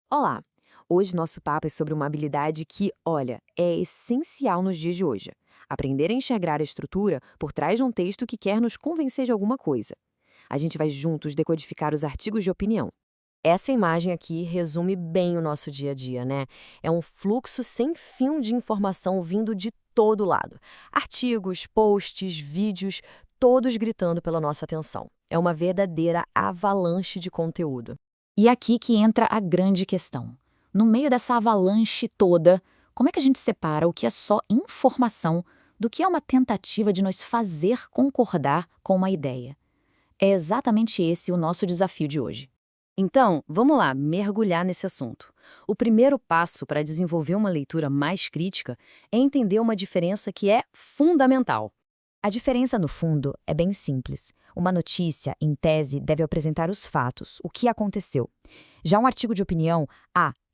Olá! Hoje nosso papo é sobre uma habilidade que, olha, é essencial nos dias de hoje. Aprender a enxergar a estrutura por trás de um texto que quer nos convencer de alguma coisa. A gente vai juntos decodificar os artigos de opinião. Essa imagem aqui resume bem o nosso dia a dia, né? É um fluxo sem fim de informação vindo de todo lado. Artigos, posts, vídeos, todos gritando pela nossa atenção. É uma verdadeira avalanche de conteúdo. E aqui que entra a grande questão. No meio dessa avalanche toda, como é que a gente separa o que é só informação do que é uma tentativa de nos fazer concordar com uma ideia? É exatamente esse o nosso desafio de hoje. Então, vamos lá mergulhar nesse assunto. O primeiro passo para desenvolver uma leitura mais crítica é entender uma diferença que é fundamental. A diferença, no fundo, é bem simples. Uma notícia, em tese, deve apresentar os fatos, o que aconteceu. Já um artigo de opinião,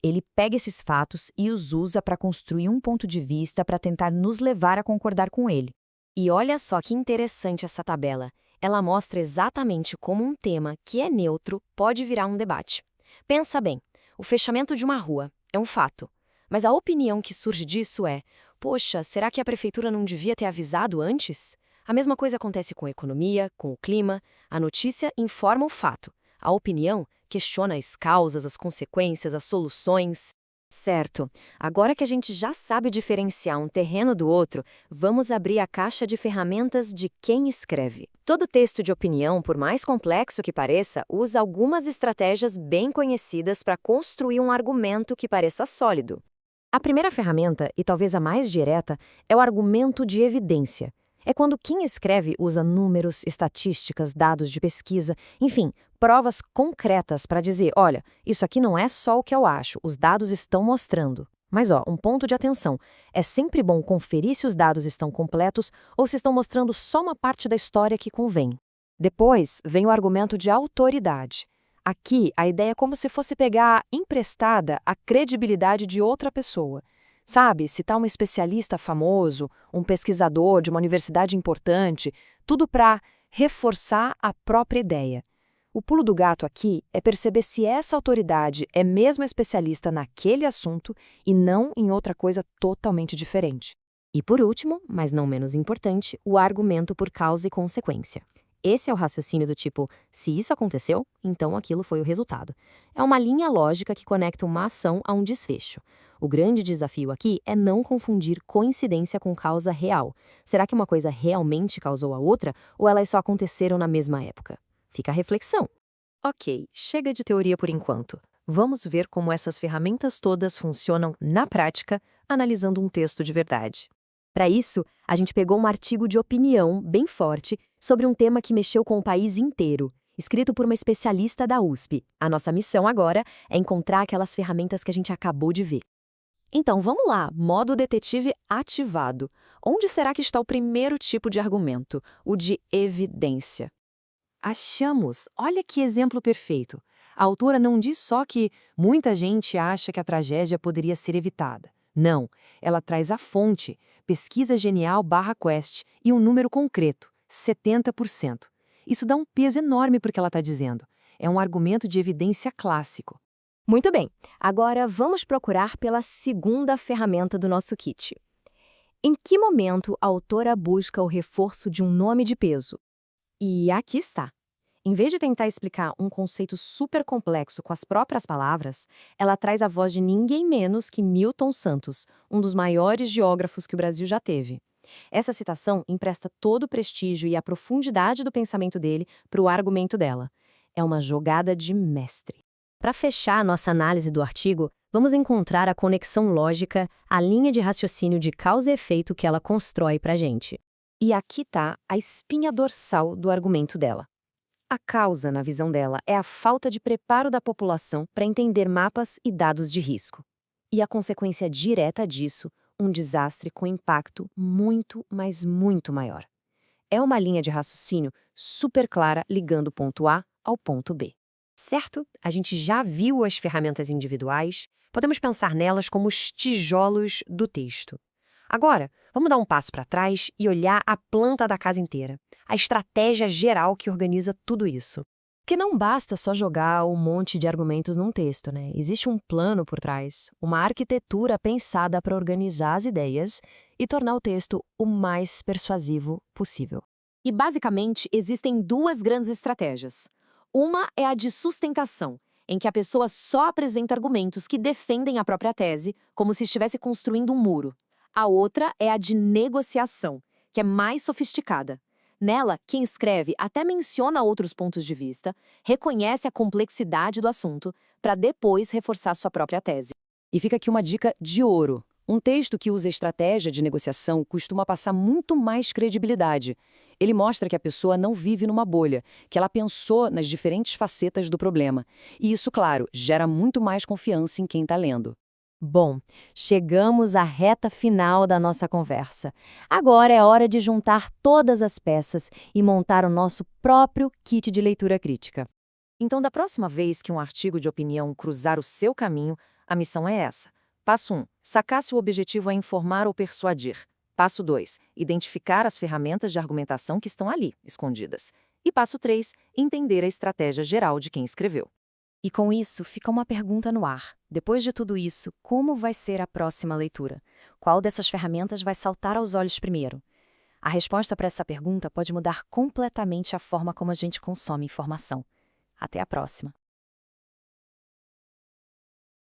ele pega esses fatos e os usa para construir um ponto de vista para tentar nos levar a concordar com ele. E olha só que interessante essa tabela. Ela mostra exatamente como um tema que é neutro pode virar um debate. Pensa bem, o fechamento de uma rua é um fato, mas a opinião que surge disso é: poxa, será que a prefeitura não devia ter avisado antes? A mesma coisa acontece com a economia, com o clima. A notícia informa o fato. A opinião questiona as causas, as consequências, as soluções. Certo. Agora que a gente já sabe diferenciar um terreno do outro, vamos abrir a caixa de ferramentas de quem escreve. Todo texto de opinião, por mais complexo que pareça, usa algumas estratégias bem conhecidas para construir um argumento que pareça sólido. A primeira ferramenta, e talvez a mais direta, é o argumento de evidência. É quando quem escreve usa números, estatísticas, dados de pesquisa, enfim, provas concretas para dizer: olha, isso aqui não é só o que eu acho, os dados estão mostrando. Mas, um ponto de atenção: é sempre bom conferir se os dados estão completos ou se estão mostrando só uma parte da história que convém. Depois vem o argumento de autoridade. Aqui, a ideia é como se fosse pegar emprestada a credibilidade de outra pessoa. Sabe, citar um especialista famoso, um pesquisador de uma universidade importante, tudo para reforçar a própria ideia. O pulo do gato aqui é perceber se essa autoridade é mesmo especialista naquele assunto e não em outra coisa totalmente diferente. E por último, mas não menos importante, o argumento por causa e consequência. Esse é o raciocínio do tipo: se isso aconteceu, então aquilo foi o resultado. É uma linha lógica que conecta uma ação a um desfecho. O grande desafio aqui é não confundir coincidência com causa real. Será que uma coisa realmente causou a outra ou elas só aconteceram na mesma época? Fica a reflexão. Ok, chega de teoria por enquanto. Vamos ver como essas ferramentas todas funcionam na prática, analisando um texto de verdade. Para isso, a gente pegou um artigo de opinião bem forte sobre um tema que mexeu com o país inteiro, escrito por uma especialista da USP. A nossa missão agora é encontrar aquelas ferramentas que a gente acabou de ver. Então vamos lá, modo detetive ativado. Onde será que está o primeiro tipo de argumento? O de evidência. Achamos! Olha que exemplo perfeito. A autora não diz só que muita gente acha que a tragédia poderia ser evitada. Não, ela traz a fonte, pesquisa genial /Quest e um número concreto, 70%. Isso dá um peso enorme para o que ela está dizendo. É um argumento de evidência clássico. Muito bem, agora vamos procurar pela segunda ferramenta do nosso kit. Em que momento a autora busca o reforço de um nome de peso? E aqui está. Em vez de tentar explicar um conceito super complexo com as próprias palavras, ela traz a voz de ninguém menos que Milton Santos, um dos maiores geógrafos que o Brasil já teve. Essa citação empresta todo o prestígio e a profundidade do pensamento dele para o argumento dela. É uma jogada de mestre. Para fechar a nossa análise do artigo, vamos encontrar a conexão lógica, a linha de raciocínio de causa e efeito que ela constrói para a gente. E aqui está a espinha dorsal do argumento dela. A causa, na visão dela, é a falta de preparo da população para entender mapas e dados de risco. E a consequência direta disso, um desastre com impacto muito, mas muito maior. É uma linha de raciocínio super clara ligando o ponto A ao ponto B. Certo? A gente já viu as ferramentas individuais, podemos pensar nelas como os tijolos do texto. Agora, vamos dar um passo para trás e olhar a planta da casa inteira, a estratégia geral que organiza tudo isso. Porque não basta só jogar um monte de argumentos num texto, né? Existe um plano por trás, uma arquitetura pensada para organizar as ideias e tornar o texto o mais persuasivo possível. E, basicamente, existem duas grandes estratégias. Uma é a de sustentação, em que a pessoa só apresenta argumentos que defendem a própria tese, como se estivesse construindo um muro. A outra é a de negociação, que é mais sofisticada. Nela, quem escreve até menciona outros pontos de vista, reconhece a complexidade do assunto, para depois reforçar sua própria tese. E fica aqui uma dica de ouro. Um texto que usa estratégia de negociação costuma passar muito mais credibilidade. Ele mostra que a pessoa não vive numa bolha, que ela pensou nas diferentes facetas do problema. E isso, claro, gera muito mais confiança em quem está lendo. Bom, chegamos à reta final da nossa conversa. Agora é hora de juntar todas as peças e montar o nosso próprio kit de leitura crítica. Então, da próxima vez que um artigo de opinião cruzar o seu caminho, a missão é essa. Passo 1. Sacar se o objetivo é informar ou persuadir. Passo 2. Identificar as ferramentas de argumentação que estão ali, escondidas. E passo 3. Entender a estratégia geral de quem escreveu. E com isso, fica uma pergunta no ar. Depois de tudo isso, como vai ser a próxima leitura? Qual dessas ferramentas vai saltar aos olhos primeiro? A resposta para essa pergunta pode mudar completamente a forma como a gente consome informação. Até a próxima!